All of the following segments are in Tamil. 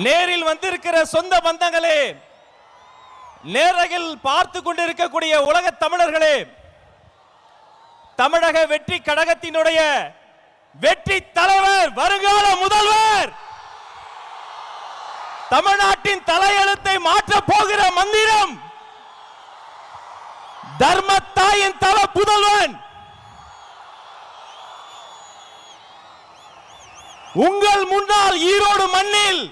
நேரில் வந்திருக்கிற சொந்த பந்தங்களே, நேரகில் பார்த்து கொண்டிருக்கக்கூடிய உலக தமிழர்களே, தமிழக வெற்றி கழகத்தினுடைய வெற்றி தலைவர், வருங்கால முதல்வர், தமிழ்நாட்டின் தலையெழுத்தை மாற்ற போகிற மந்திரம், தர்மத்தாயின் தல புதல்வன், உங்கள் முன்னால் ஈரோடு மண்ணில்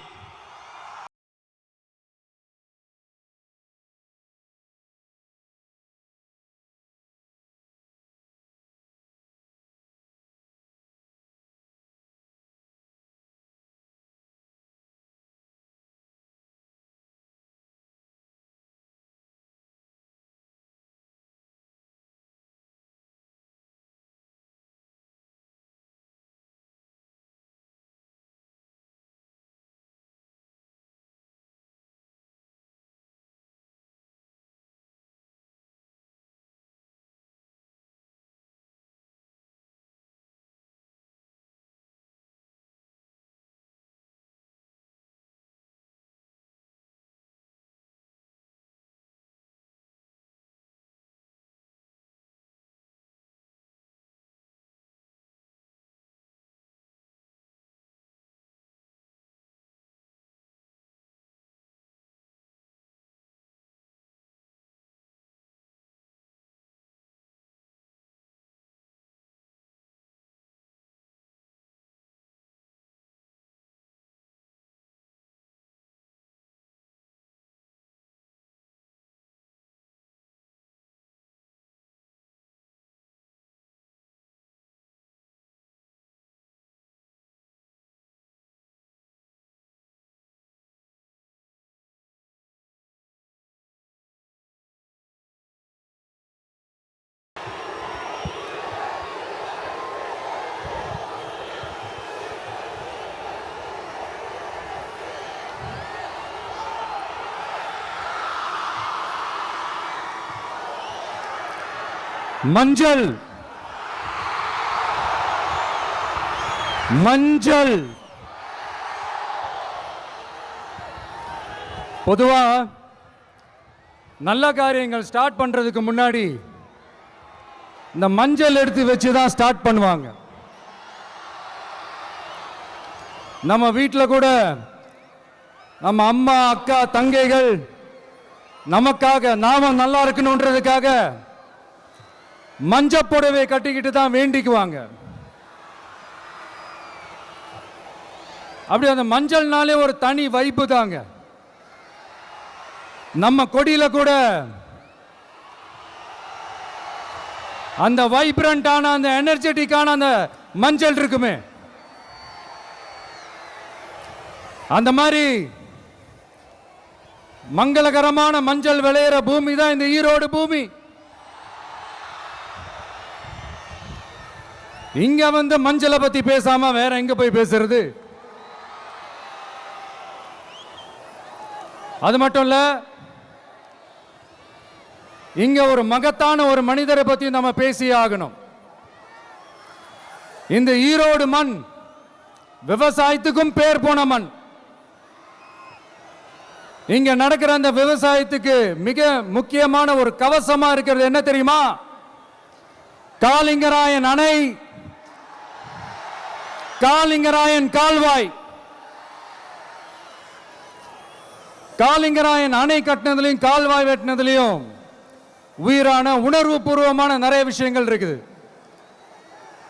மஞ்சள் மஞ்சள் பொதுவா நல்ல காரியங்கள் ஸ்டார்ட் பண்றதுக்கு முன்னாடி இந்த மஞ்சள் எடுத்து வச்சு தான் ஸ்டார்ட் பண்ணுவாங்க. நம்ம வீட்டில் கூட நம்ம அம்மா, அக்கா, தங்கைகள் நமக்காக நாம நல்லா இருக்கணும்ன்றதுக்காக மஞ்சள் புடவை கட்டிக்கிட்டு தான் வேண்டிக்குவாங்க. அப்படி அந்த மஞ்சள்னாலே ஒரு தனி வைப்பு தாங்க. நம்ம கொடியில கூட அந்த வைப்ரண்டான, அந்த எனர்ஜெட்டிக்கான அந்த மஞ்சள் இருக்குமே, அந்த மாதிரி மங்களகரமான மஞ்சள் விளையிற பூமி தான் இந்த ஈரோடு பூமி. இங்க வந்து மஞ்சளை பத்தி பேசாம வேற எங்க போய் பேசுறது? அது மட்டும் இல்ல, இங்க ஒரு மகத்தான ஒரு மனிதரை பத்தி நம்ம பேசியே ஆகணும். இந்த ஈரோடு மண் விவசாயத்துக்கும் பேர் போன மண். இங்க நடக்கிற அந்த விவசாயத்துக்கு மிக முக்கியமான ஒரு கவசமா இருக்கிறது என்ன தெரியுமா? காலிங்கராயன் அணை, காலிங்கராயன் கால்வாய். காலிங்கராயன் அணை கட்டினதுலையும் கால்வாய் வெட்டினதுலையும் உயிரான உணர்வு பூர்வமான நிறைய விஷயங்கள் இருக்குது.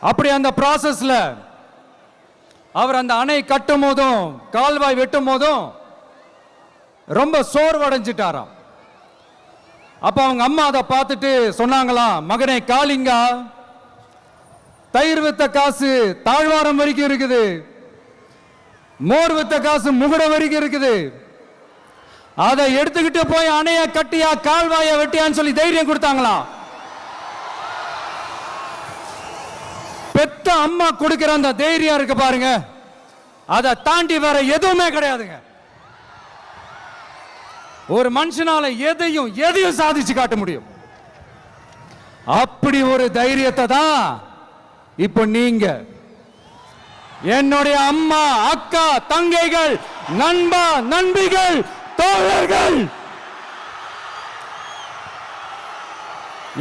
அப்படி அந்த ப்ராசஸ்ல அவர் அந்த அணை கட்டும் போதும் கால்வாய் வெட்டும் போதும் ரொம்ப சோர்வடைஞ்சிட்டாராம். அப்ப அவங்க அம்மா அதை பார்த்துட்டு சொன்னாங்களாம், மகனே காளிங்கா, தயிர் வித்த காசு தாழ்வாரம் வரைக்கும் இருக்குது, மோர் வித்த காசு முகுட வரைக்கும் இருக்குது, அதை எடுத்துக்கிட்டு போய் அணைய கட்டியா கால்வாய வெட்டியான்னு சொல்லி தைரியம் கொடுத்தாங்களாம். பெத்த அம்மா கொடுக்கிற அந்த தைரியம் இருக்கு பாருங்க, அதை தாண்டி வேற எதுவுமே கிடையாதுங்க. ஒரு மனுஷனால எதையும் சாதிச்சு காட்ட முடியும். அப்படி ஒரு தைரியத்தை தான் இப்ப நீங்க என்னுடைய அம்மா, அக்கா, தங்கைகள், நண்பா, நண்பிகள், தோழர்கள்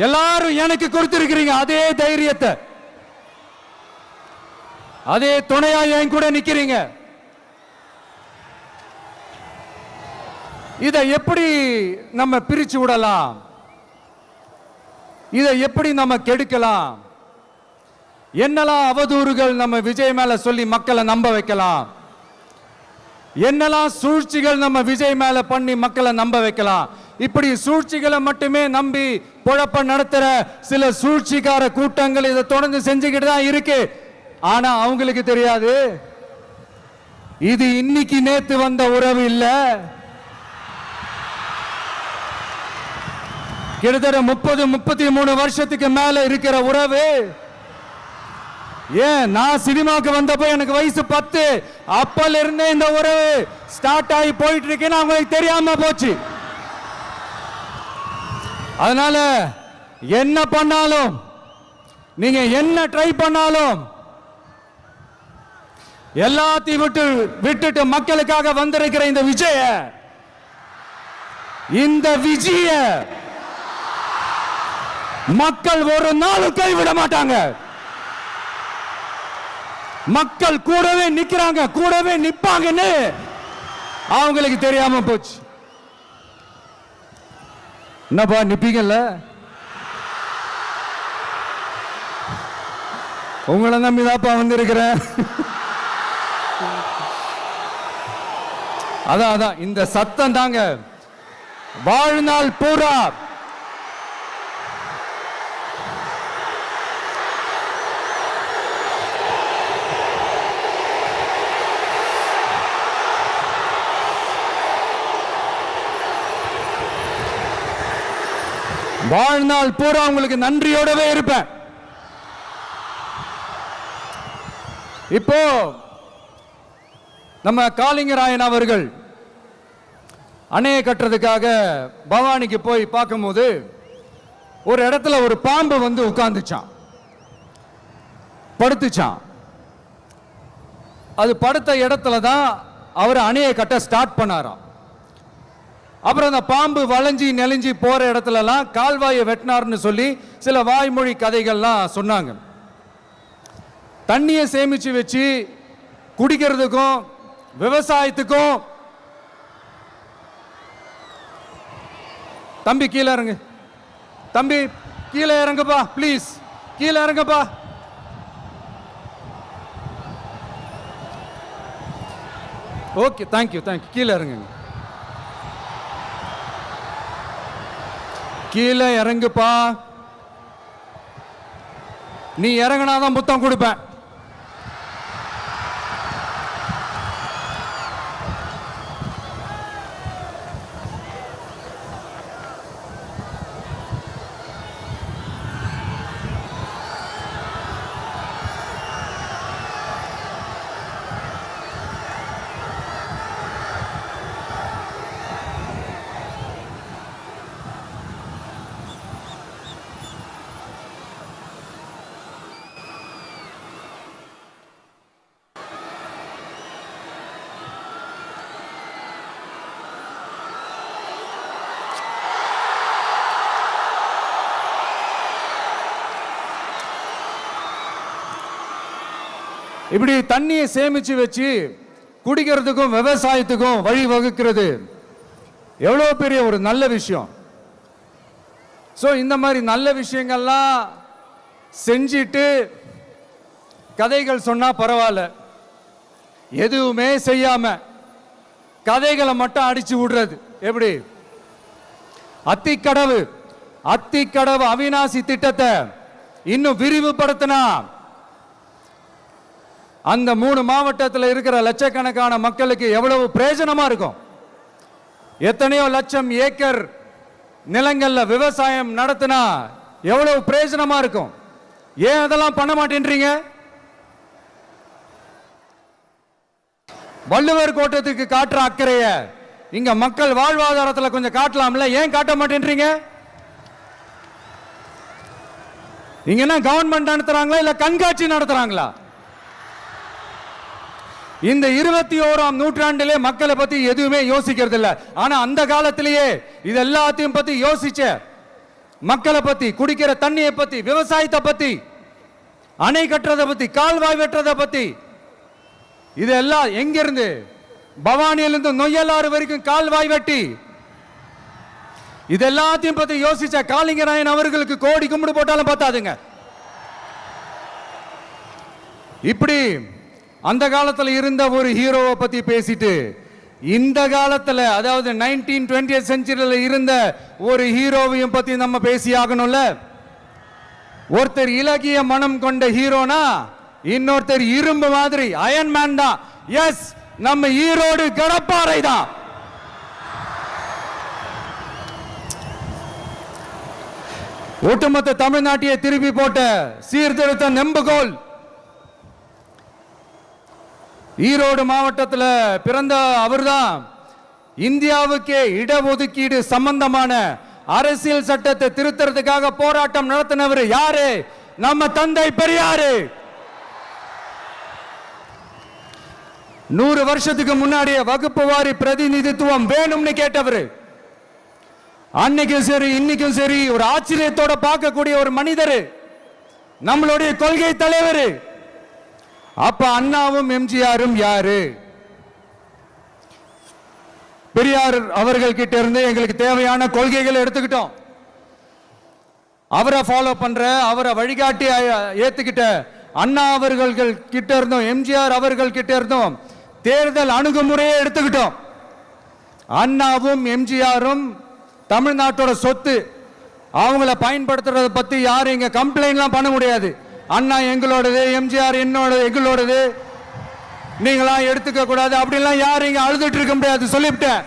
எல்லாரும் எனக்கு கொடுத்திருக்கிறீங்க அதே தைரியத்தை, அதே துணையா என் கூட நிக்கிறீங்க. இதை எப்படி நம்ம பிரிச்சு விடலாம்? இதை எப்படி நம்ம கெடுக்கலாம்? என்னெல்லாம் அவதூறுகள் நம்ம விஜய் மேல சொல்லி மக்களை நம்ப வைக்கலாம்? என்னெல்லாம் சூழ்ச்சிகள் நம்ம விஜய் மேல பண்ணி மக்களை நம்ப வைக்கலாம்? இப்படி சூழ்ச்சிகளை மட்டுமே நம்பி பொழப்ப நடத்துற சில சூழ்ச்சிக்கார கூட்டங்கள் இதை தொடர்ந்து செஞ்சுக்கிட்டு தான் இருக்கு. ஆனா அவங்களுக்கு தெரியாது, இது இன்னைக்கு நேத்து வந்த உறவு இல்ல. கிட்டத்தட்ட 30-33 வருஷத்துக்கு மேல இருக்கிற உறவு. ஏன் நான் சினிமாக்கு வந்தப்போ எனக்கு வயசு 10, அப்பல இருந்தே இந்த உறவு ஸ்டார்ட் ஆகி போயிட்டு இருக்குன்னு அவங்களுக்கு தெரியாம போச்சு. அதனால என்ன பண்ணாலும், நீங்க என்ன ட்ரை பண்ணாலும், எல்லாத்தையும் விட்டுட்டு மக்களுக்காக வந்திருக்கிற இந்த விஜய மக்கள் ஒரு நாளும் கைவிட மாட்டாங்க. மக்கள் கூடவே நிக்கிறாங்க, கூடவே நிப்பாங்கன்னு அவங்களுக்கு தெரியாம போச்சு. என்னப்பா நிப்பீங்கல்ல? உங்களை நம்பிதாப்பா வந்திருக்கிறேன். அதான் இந்த சத்தம் தாங்க வாழ்நாள் பூரா உங்களுக்கு நன்றியோடவே இருப்பேன். இப்போ நம்ம காளிங்கராயன் அவர்கள் அணையை கட்டுறதுக்காக பவானிக்கு போய் பார்க்கும்போது ஒரு இடத்துல ஒரு பாம்பு வந்து உட்கார்ந்துச்சான், படுத்துச்சான். அது படுத்த இடத்துல தான் அவர் அணையை கட்ட ஸ்டார்ட் பண்ணாராம். அப்புறம் அந்த பாம்பு வளைஞ்சி நெளிஞ்சி போற இடத்துலலாம் கால்வாயை வெட்டினார்னு சொல்லி சில வாய்மொழி கதைகள்லாம் சொன்னாங்க. தண்ணியை சேமிச்சு வச்சு குடிக்கிறதுக்கும் விவசாயத்துக்கும். தம்பி கீழே இறங்கு, தம்பி கீழே இறங்குப்பா, ப்ளீஸ் கீழே இறங்குப்பா. ஓகே, தேங்க்யூ கீழே இறங்குங்க, கீழே இறங்குப்பா. நீ இறங்கினாதான் புத்தம் கொடுப்பேன். இப்படி தண்ணியை சேமிச்சு வச்சு குடிக்கிறதுக்கும் விவசாயத்துக்கும் வழி வகுக்கிறது எவ்வளவு பெரிய ஒரு நல்ல விஷயம். சோ இந்த மாதிரி நல்ல விஷயங்கள்லாம் செஞ்சிட்டு கதைகள் சொன்னா பரவாயில்ல, எதுவுமே செய்யாம கதைகளை மட்டும் அடிச்சு விடுறது எப்படி? அத்திக்கடவு அவிநாசி திட்டத்தை இன்னும் விரிவுபடுத்தினா அந்த 3 மாவட்டத்தில் இருக்கிற லட்சக்கணக்கான மக்களுக்கு எவ்வளவு பிரயோஜனமா இருக்கும். எத்தனையோ லட்சம் ஏக்கர் நிலங்கள்ல விவசாயம் நடத்தினா எவ்வளவு பிரயோஜனமா இருக்கும். ஏன் அதெல்லாம் பண்ண மாட்டேன்றீங்க? வள்ளுவர் கோட்டத்துக்கு காட்டுற அக்கறைய இங்க மக்கள் வாழ்வாதாரத்தில் கொஞ்சம் காட்டலாம்ல, ஏன் காட்ட மாட்டேன்றீங்க? இங்க என்ன கவர்மெண்ட் நடத்துறாங்களா இல்ல கண்காட்சி நடத்துறாங்களா? இந்த 21ஆம் நூற்றாண்டிலே மக்களை பத்தி எதுவுமே யோசிக்கிறது இல்ல. ஆனா அந்த காலத்திலேயே இது எல்லாத்தையும் பத்தி யோசிச்ச மக்களை பத்தி, குடிக்கிற தண்ணியை பத்தி, விவசாயத்தை பத்தி, அணை கட்டுறதை பத்தி, கால்வாய் வெட்டுறதை பத்தி, இதெல்லாம் எங்கிருந்து? பவானியிலிருந்து நொய்யலாறு வரைக்கும் கால்வாய் வெட்டி இதெல்லாத்தையும் பத்தி யோசிச்ச காளிங்கராயன் அவர்களுக்கு கோடி கும்பிடு போட்டாலும் பார்த்தாதுங்க. இப்படி அந்த காலத்தில் இருந்த ஒரு ஹீரோவை பத்தி பேசிட்டு இந்த காலத்தில், அதாவது 1920th செஞ்சுரியில் இருந்த ஒரு ஹீரோவையும் பத்தி நம்ம பேசி ஆகணும்ல. ஒருத்தர் இலக்கிய மனம் கொண்ட ஹீரோனா இன்னொருத்தர் இரும்பு மாதிரி அயன் மேன் தான். எஸ், நம்ம ஈரோடு கடப்பாறை தான். ஒட்டுமொத்த தமிழ்நாட்டையே திருப்பி போட்ட சீர்திருத்த நெம்புகோல். ஈரோடு மாவட்டத்தில் பிறந்த அவர்தான் இந்தியாவுக்கே இடஒதுக்கீடு சம்பந்தமான அரசியல் சட்டத்தை திருத்தறதுக்காக போராட்டம் நடத்தினவர் யாரு? நம்ம தந்தை பெரியாரு. 100 வருஷத்துக்கு முன்னாடியே வகுப்பு வாரி பிரதிநிதித்துவம் வேணும்னு கேட்டவர். அன்னைக்கும் சரி இன்னைக்கும் சரி ஒரு ஆச்சரியத்தோட பார்க்கக்கூடிய ஒரு மனிதர், நம்மளுடைய கொள்கை தலைவர். அப்ப அண்ணாவும் எம்ஜிஆரும் யாரு? பெரியார் அவர்கள் கிட்ட இருந்து எங்களுக்கு தேவையான கொள்கைகளை எடுத்துக்கிட்டோம். அவரை ஃபாலோ பண்ற, அவரை வழிகாட்டி ஏத்துக்கிட்ட அண்ணா அவர்கள் கிட்ட இருந்தோம், எம்ஜிஆர் அவர்கள் கிட்ட இருந்தோம் தேர்தல் அணுகுமுறையை எடுத்துக்கிட்டோம். அண்ணாவும் எம்ஜிஆரும் தமிழ்நாட்டோட சொத்து. அவங்கள பயன்படுத்துறதை பத்தி யாரும் இங்க கம்ப்ளைண்ட்லாம் பண்ண முடியாது. அண்ணா எங்களோடது, எம்ஜிஆர் எங்களோடது, நீங்களா எடுத்துக்க கூடாது அப்படிலாம் யாரும் இங்க அழுதுட்டு இருக்க முடியாது, சொல்லிவிட்டேன்.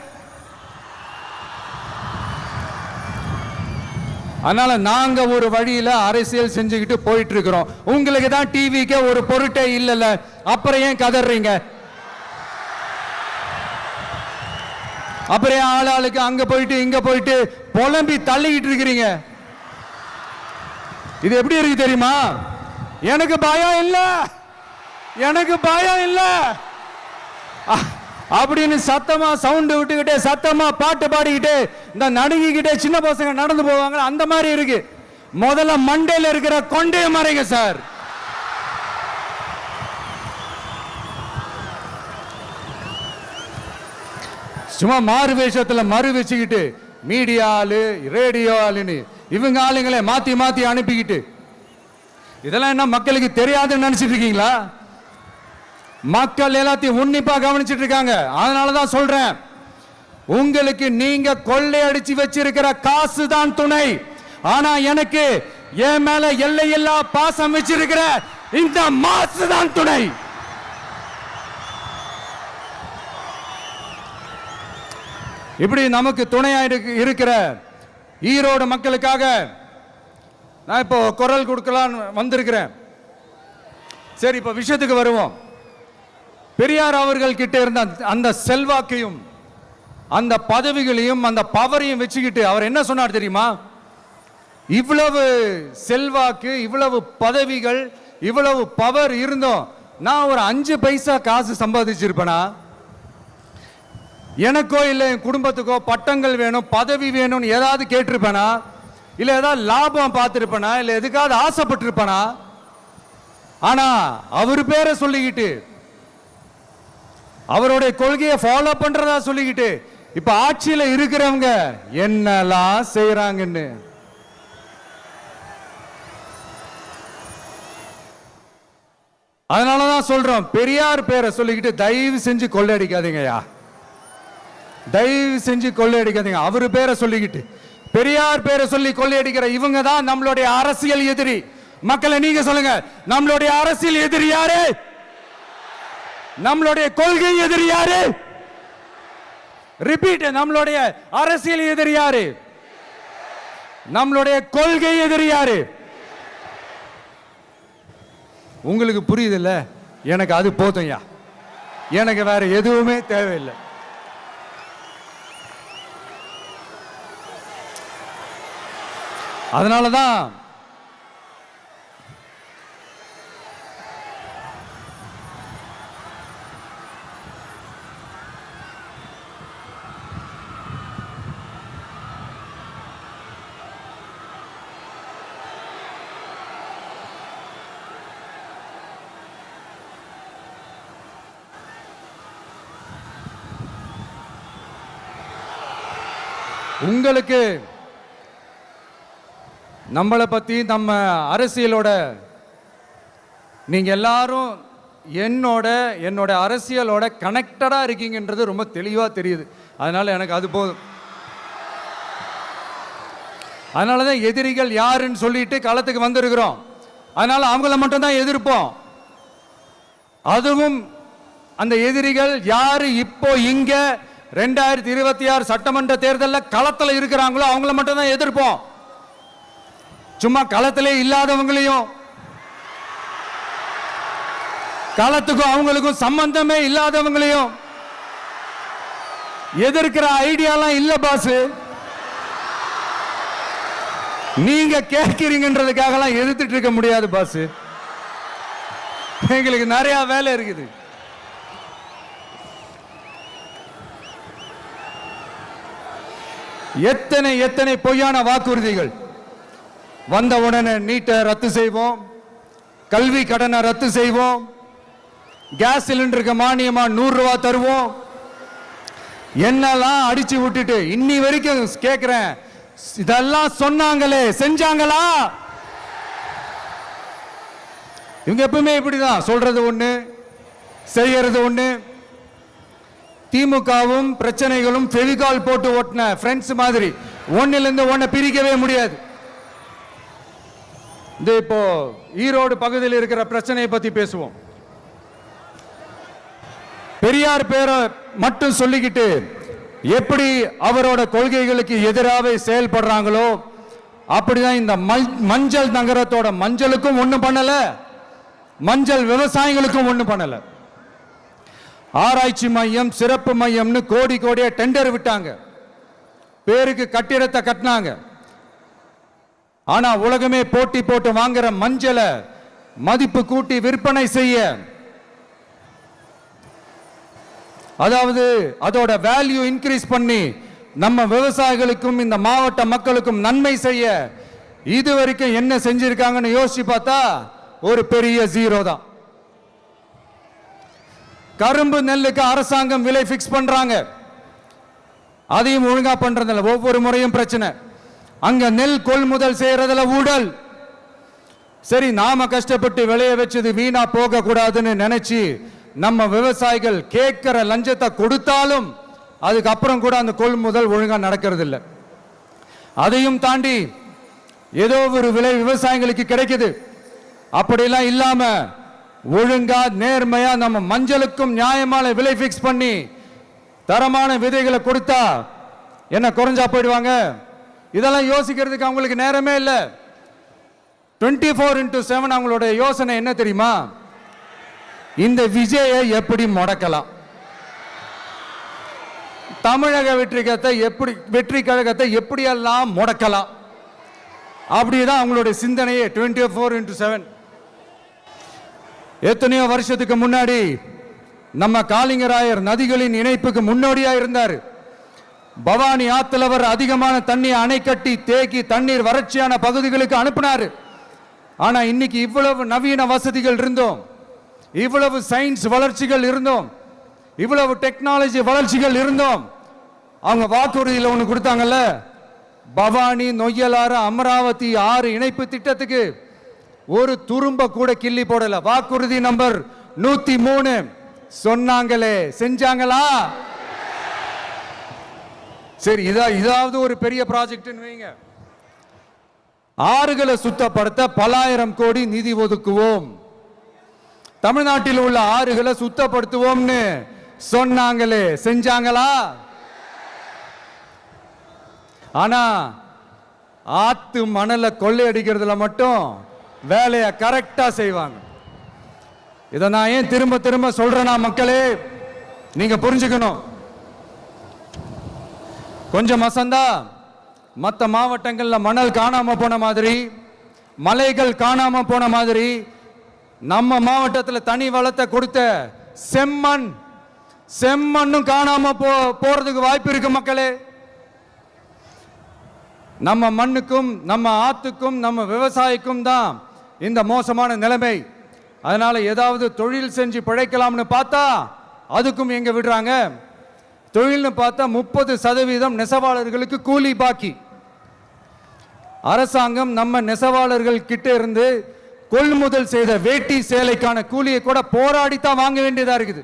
அதனால நாங்க ஒரு வழியில அரசியல் செஞ்சுக்கிட்டு போயிட்டு இருக்கிறோம். உங்களுக்கு தான் டிவிக்கு ஒரு பொருட்டே இல்லைல்ல, அப்புறம் ஏன் கதறீங்க? அப்புறம் ஆளாளுக்கு அங்க போயிட்டு இங்க போயிட்டு புலம்பி தள்ளிக்கிட்டு இருக்கிறீங்க. இது எப்படி இருக்கு தெரியுமா? எனக்கு பயம் இல்ல, எனக்கு பயம் இல்ல அப்படின்னு சத்தமா சவுண்ட் விட்டுக்கிட்டே, சத்தமா பாட்டு பாடிக்கிட்டே, இந்த நடுங்கிக்கிட்டே சின்ன பசங்க நடந்து போவாங்க, அந்த மாதிரி இருக்கு. முதல்ல மண்டையில இருக்கிற கொண்டே மறைங்க சார். சும்மா மாறு வேஷத்துல மறு வச்சுக்கிட்டு மீடியா ஆளு, ரேடியோ ஆளுன்னு இவங்க ஆளுங்களே மாத்தி மாத்தி அனுப்பிக்கிட்டு, இதெல்லாம் என்ன மக்களுக்கு தெரியாதுன்னு நினைச்சிட்டு இருக்கீங்களா? மக்கள் எல்லாத்தையும் உன்னிப்பா கவனிச்சிட்டு இருக்காங்க. அதனாலதான் சொல்றேன், உங்களுக்கு நீங்க கொள்ளையடிச்சு வச்சிருக்கிற காசு தான் துணை. ஆனா எனக்கு என் மேல எல்லையில்லா பாசம் வச்சிருக்கிற இந்த மாசு தான் துணை. இப்படி நமக்கு துணையா இருக்கிற ஈரோடு மக்களுக்காக நான் இப்போ குரல் கொடுக்கலாம் வந்திருக்கிறேன். சரி, இப்ப விஷயத்துக்கு வருவோம். பெரியார் அவர்கள் கிட்ட இருந்த அந்த செல்வாக்கையும் அந்த பதவிகளையும் அந்த பவரையும் வச்சுக்கிட்டு அவர் என்ன சொன்னார் தெரியுமா? இவ்வளவு செல்வாக்கு, இவ்வளவு பதவிகள், இவ்வளவு பவர் இருந்தோம் நான் ஒரு 5 பைசா காசு சம்பாதிச்சிருப்பேனா? எனக்கோ இல்லை என் குடும்பத்துக்கோ பட்டங்கள் வேணும், பதவி வேணும்னு ஏதாவது கேட்டிருப்பேனா? இல்லை ஏதாவது லாபம் பார்த்துருப்பேனா? இல்லை எதுக்காவது ஆசைப்பட்டிருப்பேனா? ஆனா அவர் பேரை சொல்லிக்கிட்டு, அவருடைய கொள்கையை ஃபாலோ பண்றதா சொல்லிக்கிட்டு இப்ப ஆட்சியில இருக்கிறவங்க என்னெல்லாம் செய்யறாங்கன்னு. அதனாலதான் சொல்றோம், பெரியார் பேரை சொல்லிக்கிட்டு தயவு செஞ்சு கொள்ளையடிக்காதீங்கயா, தயவு செஞ்சு கொள்ளையடிக்காதீங்க. அவரு பேரை சொல்லிக்கிட்டு, பெரியார் பேரை சொல்லி கொள்ளையடிக்கிற இவங்க தான் நம்மளுடைய அரசியல் எதிரி. மக்களை நீங்க சொல்லுங்க, நம்மளுடைய அரசியல் எதிரி யாரு? நம்மளுடைய கொள்கை எதிரி யாரு? ரிப்பீட், நம்மளுடைய அரசியல் எதிரி யாரு? நம்மளுடைய கொள்கை எதிரி யாரு? உங்களுக்கு புரியுது இல்ல? எனக்கு அது போதும்யா, எனக்கு வேற எதுவுமே தேவையில்லை. அதனாலதான் உங்களுக்கு நம்மளை பத்தி நம்ம அரசியலோட நீங்க எல்லாரும் என்னோட அரசியலோட கனெக்டடா இருக்கீங்கன்றது ரொம்ப தெளிவா தெரியுது. அதனால எனக்கு அது போதும். அதனாலதான் எதிரிகள் யாருன்னு சொல்லிட்டு களத்துக்கு வந்திருக்கிறோம். அதனால அவங்கள மட்டும் தான் எதிர்ப்போம். அதுவும் அந்த எதிரிகள் யாரு இப்போ இங்க 2026 சட்டமன்ற தேர்தலில் களத்தில் இருக்கிறாங்களோ அவங்கள மட்டும் தான் எதிர்ப்போம். சும்மா களத்திலே இல்லாதவங்களையும் களத்துக்கும் அவங்களுக்கும் சம்பந்தமே இல்லாதவங்களையும் எதிர்க்கிற ஐடியாலாம் இல்ல பாஸ். நீங்க கேட்கிறீங்கன்றதுக்காகலாம் எதிர்த்துட்டு இருக்க முடியாது பாஸ். எங்களுக்கு நிறைய வேலை இருக்குது. எத்தனை பொய்யான வாக்குறுதிகள். வந்த உடனே நீட்டை ரத்து செய்வோம், கல்வி கடனை ரத்து செய்வோம், கேஸ் சிலிண்டருக்கு மானியமா 100 ரூபாய் தருவோம், என்னெல்லாம் அடிச்சு விட்டுட்டு இன்னி வரைக்கும் கேட்கிறேன், இதெல்லாம் சொன்னாங்களே செஞ்சாங்களா? இவங்க எப்பவுமே இப்படிதான், சொல்றது ஒண்ணு செய்யறது ஒண்ணு. திமுகவும் பிரச்சனைகளும் ஃபெவிகால் போட்டு ஓட்டின ஃப்ரெண்ட்ஸ் மாதிரி ஒன்னிலிருந்து ஒன்ன பிரிக்கவே முடியாது. இந்த இப்போ ஈரோடு பகுதியில் இருக்கிற பிரச்சனையை பத்தி பேசுவோம். பெரியார் பேரை மட்டும் சொல்லிக்கிட்டு எப்படி அவரோட கொள்கைகளுக்கு எதிராக செயல்படுறாங்களோ அப்படிதான் இந்த மஞ்சள் நகரத்தோட மஞ்சளுக்கும் ஒண்ணும் பண்ணல, மஞ்சள் விவசாயிகளுக்கும் ஒண்ணும் பண்ணல. ஆராய்ச்சி மையம், சிறப்பு மையம்னு கோடியா டெண்டர் விட்டாங்க, பேருக்கு கட்டிடத்தை கட்டினாங்க. ஆனா உலகமே போட்டி போட்டு வாங்குற மஞ்சளை மதிப்பு கூட்டி விற்பனை செய்ய, அதாவது அதோட வேல்யூ இன்க்ரீஸ் பண்ணி நம்ம விவசாயிகளுக்கும் இந்த மாவட்ட மக்களுக்கும் நன்மை செய்ய இதுவரைக்கும் என்ன செஞ்சிருக்காங்கன்னு யோசிச்சு பார்த்தா ஒரு பெரிய ஜீரோ தான். கரும்பு நெல்லுக்கு அரசாங்கம் விலை பிக்ஸ் பண்றாங்க, அதையும் ஒழுங்கா பண்றதில்ல. ஒவ்வொரு முறையும் பிரச்சனை. அங்க நெல் கொள்முதல் செய்யறதுல ஊழல். சரி, நாம கஷ்டப்பட்டு விளைய வச்சது வீணா போக கூடாதுன்னு நினைச்சு நம்ம விவசாயிகள் கேட்கிற லஞ்சத்தை கொடுத்தாலும் அதுக்கப்புறம் கூட அந்த கொள்முதல் ஒழுங்கா நடக்கிறது இல்லை. அதையும் தாண்டி ஏதோ ஒரு விலை விவசாயிகளுக்கு கிடைக்குது. அப்படிலாம் இல்லாம ஒழுங்கா நேர்மையா நம்ம மஞ்சளுக்கும் நியாயமான விலை பிக்ஸ் பண்ணி தரமான விதைகளை கொடுத்தா என்ன குறைஞ்சா போயிடுவாங்க? இதெல்லாம் யோசிக்கிறதுக்கு அவங்களுக்கு நேரமே இல்லை. 24x7 அவங்களோட யோசனை என்ன தெரியுமா? இந்த விஜயை எப்படி முடக்கலாம், தமிழக வெற்றி கழகத்தை எப்படியெல்லாம் முடக்கலாம், அப்படிதான் அவங்களுடைய சிந்தனையே 24x7. எத்தனையோ வருஷத்துக்கு முன்னாடி நம்ம காளிங்கராயர் நதிகளின் இணைப்புக்கு முன்னோடியா இருந்தார். பவானி ஆத்துல வர அதிகமான தண்ணி அணை கட்டி தேக்கி தண்ணீர் வறட்சியான பகுதிகளுக்கு அனுப்பினார். ஆனா இன்னைக்கு இவ்வளவு நவீன வசதிகள் இருந்தோம், இவ்வளவு சயின்ஸ் வளர்ச்சிகள் இருந்தோம், இவ்வளவு டெக்னாலஜி வளர்ச்சிகள் இருந்தோம், அவங்க வாக்குறுதியில் ஒன்று கொடுத்தாங்கல்ல, பவானி நொய்யலாறு அமராவதி 6 இணைப்பு திட்டத்துக்கு ஒரு துரும்ப கூட கிள்ளி போடல. வாக்குறுதி நம்பர் 103 சொன்னாங்களே செஞ்சாங்களா? சரி, இதாவது ஒரு பெரிய ப்ராஜெக்ட் வைங்க. ஆறுகளை சுத்தப்படுத்த பல ஆயிரம் கோடி நிதி ஒதுக்குவோம், தமிழ்நாட்டில் உள்ள ஆறுகளை சுத்தப்படுத்துவோம்னு சொன்னாங்களே செஞ்சாங்களா? ஆனா ஆத்து மணலை கொள்ளையடிக்கிறதுல மட்டும் வேலையை கரெக்டா செய்வாங்க. இதை நான் ஏன் திரும்ப திரும்ப சொல்றேன்னா, மக்களே நீங்க புரிஞ்சுக்கணும். கொஞ்சம் மசந்தா மற்ற மாவட்டங்கள்ல மணல் காணாம போன மாதிரி, மலைகள் காணாம போன மாதிரி, நம்ம மாவட்டத்தில் தனி வளத்தை கொடுத்த செம்மண்ணும் காணாம போறதுக்கு வாய்ப்பு இருக்கு மக்களே. நம்ம மண்ணுக்கும் நம்ம ஆத்துக்கும் நம்ம விவசாயிக்கும் தான் இந்த மோசமான நிலைமை. அதனால ஏதாவது தொழில் செஞ்சு பிழைக்கலாம்னு பார்த்தா அதுக்கும் எங்க விடுறாங்க. தொழில்னு பார்த்தா 30% நெசவாளர்களுக்கு கூலி பாக்கி. அரசாங்கம் நம்ம நெசவாளர்கள் கிட்ட இருந்து கொள்முதல் செய்த வேட்டி சேலைக்கான கூலியை கூட போராடித்தான் வாங்க வேண்டியதா இருக்குது.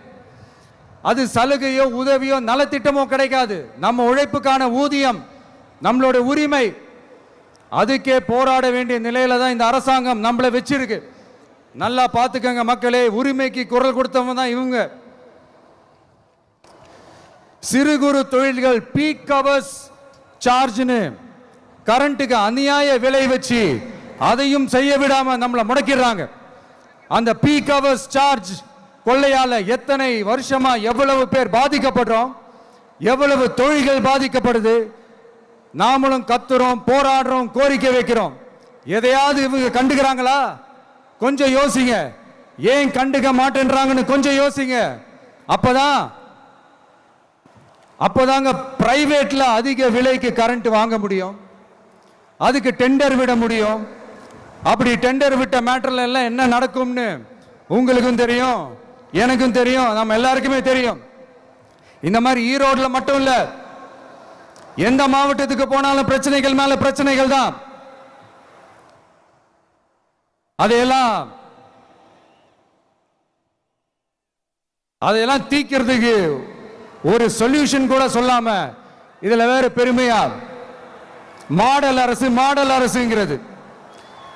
அது சலுகையோ உதவியோ நலத்திட்டமோ கிடைக்காது. நம்ம உழைப்புக்கான ஊதியம், நம்மளோட உரிமை, அதுக்கே போராட வேண்டிய நிலையில தான் இந்த அரசாங்கம் நம்மளை வச்சிருக்கு. நல்லா பார்த்துக்கங்க மக்களே, உரிமைக்கு குரல் கொடுத்தவங்க தான் இவங்க. சிறு குறு தொழில்கள் பீக் ஹவர்ஸ் சார்ஜ்னு கரண்ட்டுக்கு அநியாய விலை வச்சு அதையும் செய்ய விடாம நம்மளை முடக்கிடுறாங்க. அந்த பீக் ஹவர்ஸ் சார்ஜ் கொள்ளையால எத்தனை வருஷமா எவ்வளவு பேர் பாதிக்கப்படுறோம், எவ்வளவு தொழில்கள் பாதிக்கப்படுது. நாமளும் கத்துறோம், போராடுறோம், கோரிக்கை வைக்கிறோம். எதையாவது இவங்க கண்டுக்கிறாங்களா? கொஞ்சம் யோசிங்க. ஏன் கண்டுக்க மாட்டேன்றாங்கன்னு கொஞ்சம் யோசிங்க. அப்பதாங்க பிரைவேட்ல அதிக விலைக்கு கரண்ட் வாங்க முடியும், அதுக்கு டெண்டர் விட முடியும். அப்படி டெண்டர் விட்ட மேட்டர்ல எல்லாம் என்ன நடக்கும்னு உங்களுக்கும் தெரியும், எனக்கும் தெரியும், நம்ம எல்லாருக்குமே தெரியும். இந்த மாதிரி ஈரோடுல மட்டும் இல்ல, எந்த மாவட்டத்துக்கு போனாலும் பிரச்சனைகள் மேல பிரச்சனைகள் தான். அதையெல்லாம் தீக்கிறதுக்கு ஒரு சொல்யூஷன் கூட சொல்லாம இதுல வேற பெருமையா மாடல் அரசு மாடல் அரசுங்கிறது.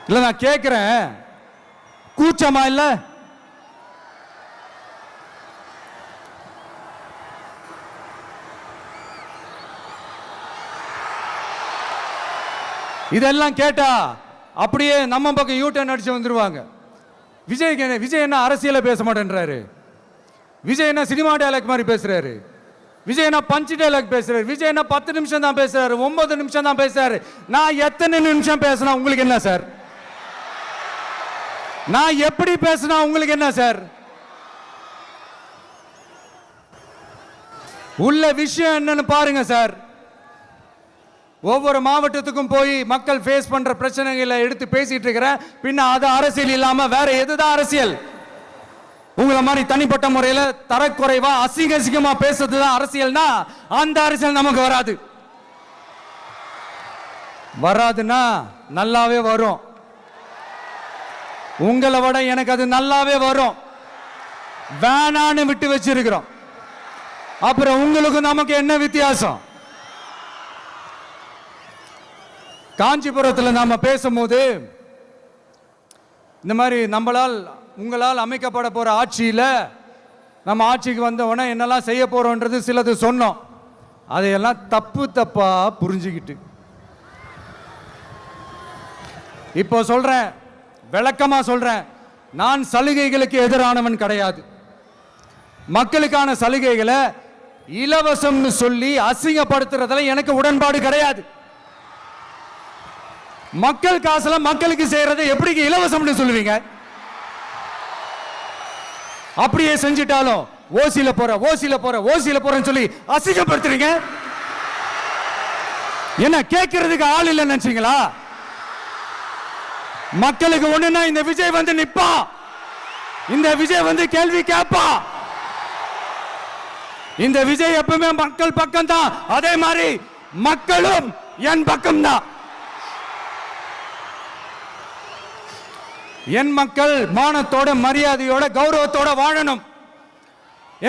இல்ல நான் கேட்கிறேன், கூச்சமா இல்ல? இதெல்லாம் கேட்டா அப்படியே நம்ம பக்கம் யூட்டர்ன் அடிச்சு வந்துருவாங்க. விஜய் என்ன அரசியல பேச மாட்டேன்றாரு, விஜய் என்ன சினிமா டயலாக் மாதிரி பேசுறாரு, விஜய் என்ன பஞ்ச் டயலாக் பேசுறாரு, விஜய் என்ன 10 நிமிஷம் தான் பேசுறாரு, 9 நிமிஷம் தான் பேசுறாரு. நான் எத்தனை நிமிஷம் பேசினா உங்களுக்கு என்ன சார்? நான் எப்படி பேசினா உங்களுக்கு என்ன சார்? உள்ள விஷயம் என்னன்னு பாருங்க சார். ஒவ்வொரு மாவட்டத்துக்கும் போய் மக்கள் ஃபேஸ் பண்ற பிரச்சனைகளை எடுத்து பேசிட்டு இருக்கிறேன். பின்ன அது அரசியல் இல்லாம வேற எதுதான் அரசியல்? உங்களை மாதிரி தனிப்பட்ட முறையில் தரக்குறைவா அசிங்கமா பேசுறதுதான் அரசியல்னா அந்த அரசியல் நமக்கு வராது. வராதுன்னா நல்லாவே வரும். உங்களை விட எனக்கு அது நல்லாவே வரும். வேணான்னு விட்டு வச்சிருக்கிறோம். அப்புறம் உங்களுக்கு நமக்கு என்ன வித்தியாசம்? காஞ்சிபுரத்தில் நாம பேசும்போது இந்த மாதிரி உங்களால் அமைக்கப்பட போற ஆட்சியில் நம்ம ஆட்சிக்கு வந்த உடனே என்னெல்லாம் செய்ய போறோன்றது சிலது சொன்னோம். அதையெல்லாம் தப்பா புரிஞ்சுக்கிட்டு இப்போ சொல்றேன், விளக்கமா சொல்றேன், நான் சலுகைகளுக்கு எதிரானவன் கிடையாது. மக்களுக்கான சலுகைகளை இலவசம்னு சொல்லி அசிங்கப்படுத்துறதுல எனக்கு உடன்பாடு கிடையாது. மக்கள் காசுல மக்களுக்கு செய்யறதை எப்படி இலவசம்னு சொல்லுவீங்க? அப்படியே செஞ்சிட்டாலும் ஓசில போறேன்னு சொல்லி அசிங்கப்படுத்துறீங்க. என்ன கேட்கறதுக்கு ஆள் இல்லைன்னு நினைச்சீங்களா? மக்களுக்கு ஒண்ணுன்னா இந்த விஜய் வந்து நிப்பா, இந்த விஜய் வந்து கேள்வி கேட்பா. இந்த விஜய் எப்பவுமே மக்கள் பக்கம் தான், அதே மாதிரி மக்களும் என் பக்கம் தான். என் மக்கள் மானத்தோட மரியாதையோட கௌரவத்தோட வாழணும்.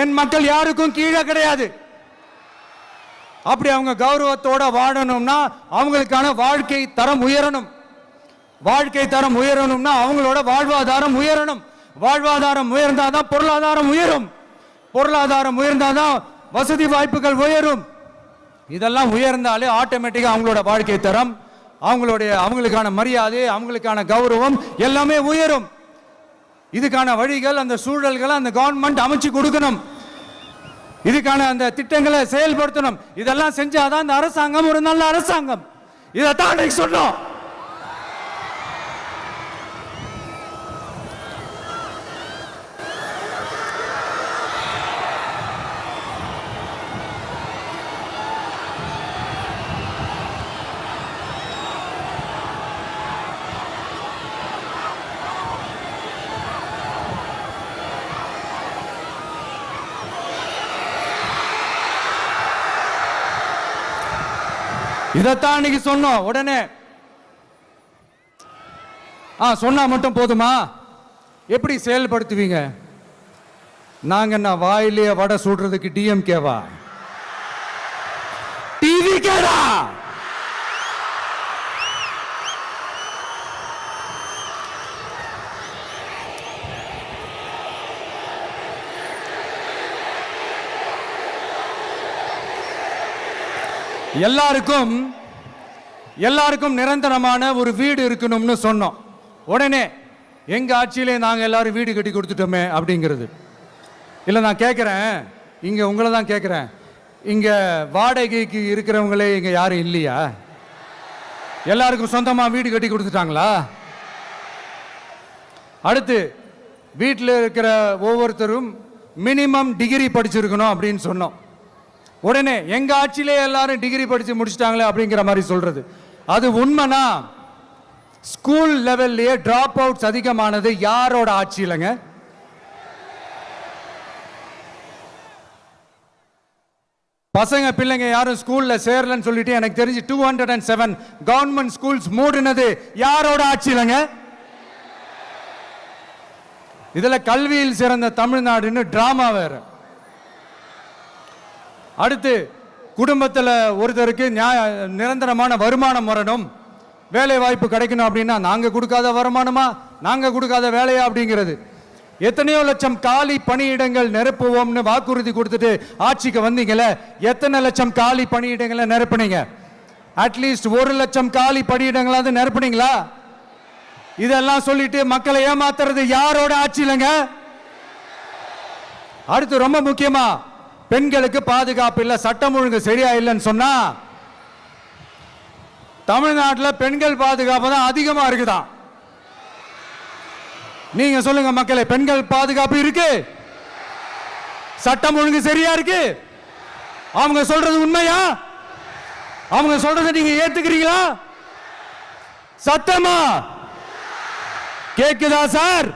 என் மக்கள் யாருக்கும் கீழே கிடையாது. அப்படி அவங்க கௌரவத்தோட வாழணும்னா அவங்களுக்கான வாழ்க்கை தரம் உயரணும். வாழ்க்கை தரம் உயரணும்னா அவங்களோட வாழ்வாதாரம் உயரணும். வாழ்வாதாரம் உயர்ந்தாதான் பொருளாதாரம் உயரும். பொருளாதாரம் உயர்ந்தாதான் வசதி வாய்ப்புகள் உயரும். இதெல்லாம் உயர்ந்தாலே ஆட்டோமேட்டிக்கா அவங்களோட வாழ்க்கை தரம், அவங்களுக்கான மரியாதை, அவங்களுக்கான கௌரவம் எல்லாமே உயரும். இதுக்கான வழிகள், அந்த சூழல்களை அந்த கவர்மெண்ட் அமைச்சு கொடுக்கணும். இதுக்கான அந்த திட்டங்களை செயல்படுத்தணும். இதெல்லாம் செஞ்சாதான் இந்த அரசாங்கம் ஒரு நல்ல அரசாங்கம். இதைத்தான் சொன்னோம். இதைத்தான் அன்னைக்கு சொன்னோம். உடனே சொன்னா மட்டும் போதுமா? எப்படி செயல்படுத்துவீங்க? நாங்க என்ன வாயிலே வடை சுடுறதுக்கு டிஎம்கேவா? டிவி கேடா? எல்லாருக்கும் நிரந்தரமான ஒரு வீடு இருக்கணும்னு சொன்னோம். உடனே எங்க ஆட்சியிலே நாங்க எல்லாரும் வீடு கட்டி கொடுத்துட்டோமே அப்படிங்கிறது இல்ல. நான் கேட்கிறேன், இங்க உங்களை தான் கேட்கிறேன், இங்க வாடகைக்கு இருக்கிறவங்களே இங்க யாரும் இல்லையா? எல்லாருக்கும் சொந்தமா வீடு கட்டி கொடுத்துட்டாங்களா? அடுத்து வீட்டில் இருக்கிற ஒவ்வொருத்தரும் மினிமம் டிகிரி படிச்சிருக்கணும் அப்படின்னு சொன்னோம். உடனே எங்க ஆட்சியிலே எல்லாரும் டிகிரி படிச்சு முடிச்சிட்டாங்களே அப்படிங்கிற மாதிரி சொல்றது அது உண்மைனா? ஸ்கூல் லெவல்லையே டிராப் அவுட்ஸ் அதிகமானது யாரோட ஆட்சியிலங்க? பசங்க பிள்ளைங்க யாரும் ஸ்கூல்ல சேரலன்னு சொல்லிட்டு எனக்கு தெரிஞ்சு 207 கவர்மெண்ட் ஸ்கூல்ஸ் மூடினது யாரோட ஆட்சியிலங்க? இதுல கல்வியில் சிறந்த தமிழ்நாடுன்னு டிராமா வேற. அடுத்து குடும்பத்தில் ஒருத்தருக்கு நிரந்தரமான வருமானம் வரணும், வேலை வாய்ப்பு கிடைக்கணும் அப்படின்னா நாங்க கொடுக்காத வருமானமா, நாங்க கொடுக்காத வேலையா அப்படிங்கிறது. எத்தனையோ லட்சம் காலி பணியிடங்கள் நிரப்புவோம்னு வாக்குறுதி கொடுத்துட்டு ஆட்சிக்கு வந்தீங்களே, எத்தனை லட்சம் காலி பணியிடங்களை நிரப்புனீங்க? அட்லீஸ்ட் 1 லட்சம் காலி பணியிடங்களாவது நிரப்புனீங்களா? இதெல்லாம் சொல்லிட்டு மக்களை ஏமாத்துறது யாரோட ஆட்சியிலங்க? அடுத்து ரொம்ப முக்கியமா, பெண்களுக்கு பாதுகாப்பு இல்ல, சட்டம் ஒழுங்கு சரியா இல்லைன்னு சொன்னா தமிழ்நாட்டில் பெண்கள் பாதுகாப்பு தான் அதிகமா இருக்குதான். நீங்க சொல்லுங்க மக்களே, பெண்கள் பாதுகாப்பு இருக்கு? சட்டம் ஒழுங்கு சரியா இருக்கு? அவங்க சொல்றது உண்மையா? அவங்க சொல்றதை நீங்க ஏத்துக்கிறீங்களா? சத்தமா கேக்குதா சார்?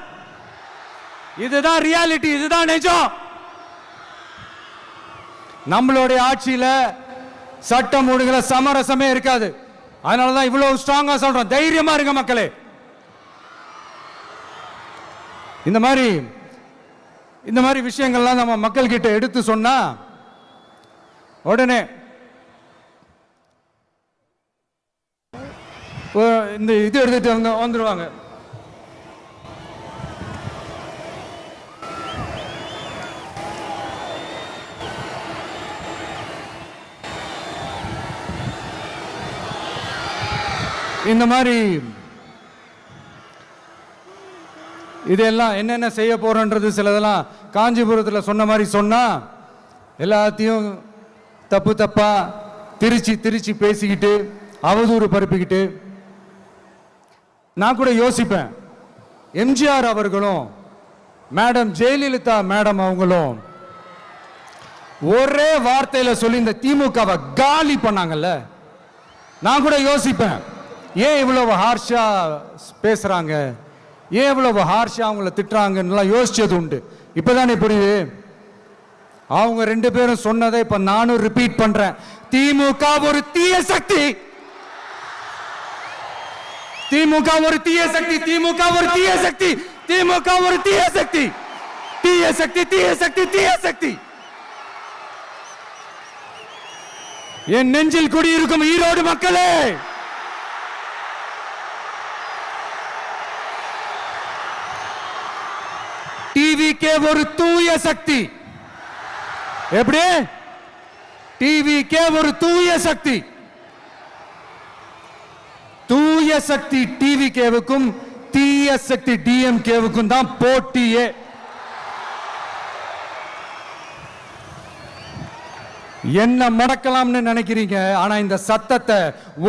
இதுதான் ரியாலிட்டி, இதுதான் நிஜம். நம்மளுடைய ஆட்சியில சட்டம் ஒழுங்குல சமரசமே இருக்காது. அதனாலதான் இவ்வளவு ஸ்ட்ராங்கா சொல்றோம், தைரியமா இருங்க மக்களே. இந்த மாதிரி விஷயங்கள்லாம் நம்ம மக்கள் கிட்ட எடுத்து சொன்னா உடனே இந்த இது எடுத்துட்டு வந்துருவாங்க. இந்த மாதிரி இதெல்லாம் என்னென்ன செய்ய போறோன்றது சிலதெல்லாம் காஞ்சிபுரத்தில் சொன்ன மாதிரி சொன்னா எல்லாத்தையும் தப்பா திருச்சி பேசிக்கிட்டு அவதூறு பரப்பிக்கிட்டு. நான் கூட யோசிப்பேன், எம்ஜிஆர் அவர்களும் மேடம் ஜெயலலிதா மேடம் அவங்களும் ஒரே வார்த்தையில சொல்லி இந்த திமுகவை காலி பண்ணாங்கல்ல. நான் கூட யோசிப்பேன், ஏன் இவ்வளவு ஹார்ஷா பேசுறாங்க, ஏன் இவ்வளவு ஹார்ஷா அவங்கள திட்டுறாங்கன்னு யோசிச்சது உண்டு. இப்பதானே புரியுது. அவங்க 2 பேரும் சொன்னதை இப்ப நானும் ரிப்பீட் பண்றேன். திமுக ஒரு தீய சக்தி, திமுக ஒரு தீய சக்தி, திமுக ஒரு தீய சக்தி, திமுக ஒரு தீய சக்தி, தீய சக்தி, தீய சக்தி, தீய சக்தி. என் நெஞ்சில் குடியிருக்கும் ஈரோடு மக்களே, டிவிகே ஒரு தூய சக்தி. எப்படி? டிவிகே ஒரு தூய சக்தி. தூய சக்தி டிவிகேவுக்கும் தீய சக்தி டிஎம்கேவுக்கும் தான் போட்டியே. என்ன முடக்கலாம்னு நினைக்கிறீங்க, ஆனா இந்த சத்தத்தை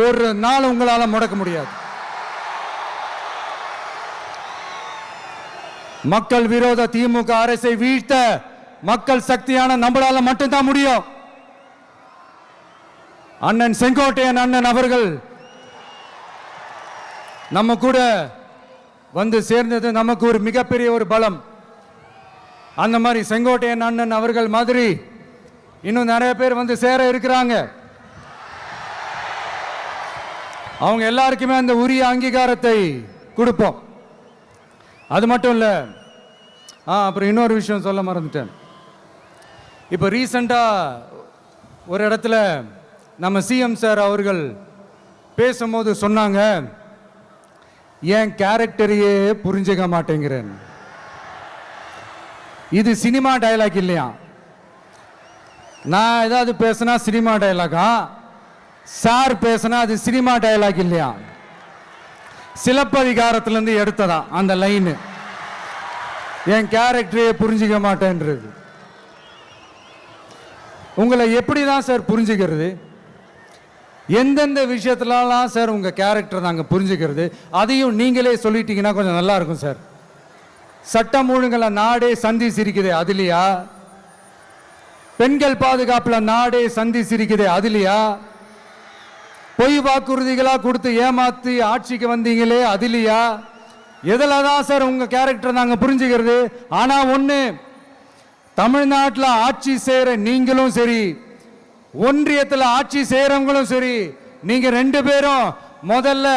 ஒரு நாள் உங்களால முடக்க முடியாது. மக்கள் விரோத திமுக அரசை வீழ்த்த மக்கள் சக்தியான நம்மளால மட்டும்தான் முடியும். அண்ணன் செங்கோட்டையன் அண்ணன் அவர்கள் நம்ம கூட வந்து சேர்ந்தது நமக்கு ஒரு மிகப்பெரிய ஒரு பலம். அந்த மாதிரி செங்கோட்டையன் அண்ணன் அவர்கள் மாதிரி இன்னும் நிறைய பேர் வந்து சேர இருக்கிறாங்க. அவங்க எல்லாருக்குமே அந்த உரிய அங்கீகாரத்தை கொடுப்போம். அது மட்டும் இல்லை, அப்புறம் இன்னொரு விஷயம் சொல்ல மறந்துட்டேன். இப்போ ரீசண்டாக ஒரு இடத்துல நம்ம சிஎம் சார் அவர்கள் பேசும்போது சொன்னாங்க, என் கேரக்டரையே புரிஞ்சுக்க மாட்டேங்கிறேன். இது சினிமா டயலாக் இல்லையா? நான் ஏதாவது பேசினா சினிமா டயலாகா? சார் பேசினா அது சினிமா டயலாக் இல்லையா? சிலப்பதிகாரத்திலிருந்து எடுத்ததா அந்த லைன், என் கேரக்டரையே புரிஞ்சிக்க மாட்டேன்றது. உங்களை எப்படி தான் சார் புரிஞ்சுக்கிறது? எந்தெந்த விஷயத்துலலாம் சார் உங்கள் கேரக்டர் நாங்கள் புரிஞ்சுக்கிறது? அதையும் நீங்களே சொல்லிட்டீங்கன்னா கொஞ்சம் நல்லா இருக்கும் சார். சட்டம் ஒழுங்குல நாடே சந்தி சிரிக்குது அதுலையா? பெண்கள் பாதுகாப்புல நாடே சந்தி சிரிக்குது அதுலையா? பொய் வாக்குறுதிகளா கொடுத்து ஏமாத்தி ஆட்சிக்கு வந்தீங்களே அதுலையா? எதில் தான் சார் உங்க கேரக்டர் நாங்கள் புரிஞ்சுக்கிறது? ஆனா ஒன்று, தமிழ்நாட்டில் ஆட்சி செய்கிற நீங்களும் சரி, ஒன்றியத்தில் ஆட்சி செய்கிறவங்களும் சரி, நீங்க ரெண்டு பேரும் முதல்ல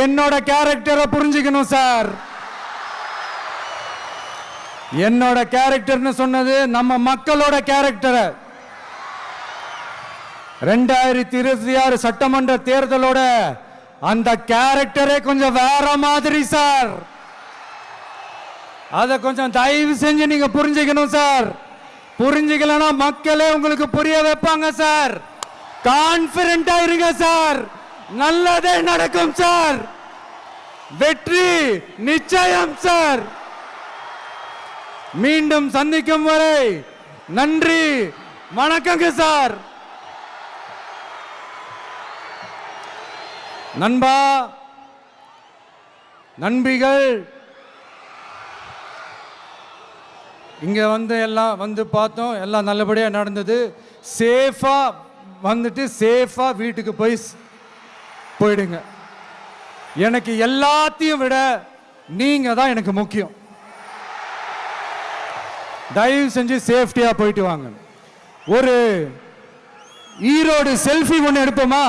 என்னோட கேரக்டரை புரிஞ்சுக்கணும் சார். என்னோட கேரக்டர்னு சொன்னது நம்ம மக்களோட கேரக்டரை. 2026 சட்டமன்ற தேர்தலோட அந்த கேரக்டரே கொஞ்சம் வேற மாதிரி சார். அதை கொஞ்சம் தயவு செஞ்சு நீங்க புரிஞ்சுக்கணும் சார். புரிஞ்சுக்கலன்னா மக்களே உங்களுக்கு புரிய வைப்பாங்க சார். கான்பிடென்டா இருங்க சார், நல்லதே நடக்கும் சார். வெற்றி நிச்சயம் சார். மீண்டும் சந்திக்கும் வரை நன்றி, வணக்கங்க சார். நண்பா, நண்பிகள், இங்கே எல்லாம் பார்த்தோம், எல்லாம் நல்லபடியாக நடந்தது. சேஃபாக வந்துட்டு சேஃபாக வீட்டுக்கு போயிடுங்க. எனக்கு எல்லாத்தையும் விட நீங்கள் தான் எனக்கு முக்கியம். தயவு செஞ்சு சேஃப்டியாக போயிட்டு வாங்க. ஒரு ஈரோடு செல்ஃபி ஒன்று எடுப்போமா?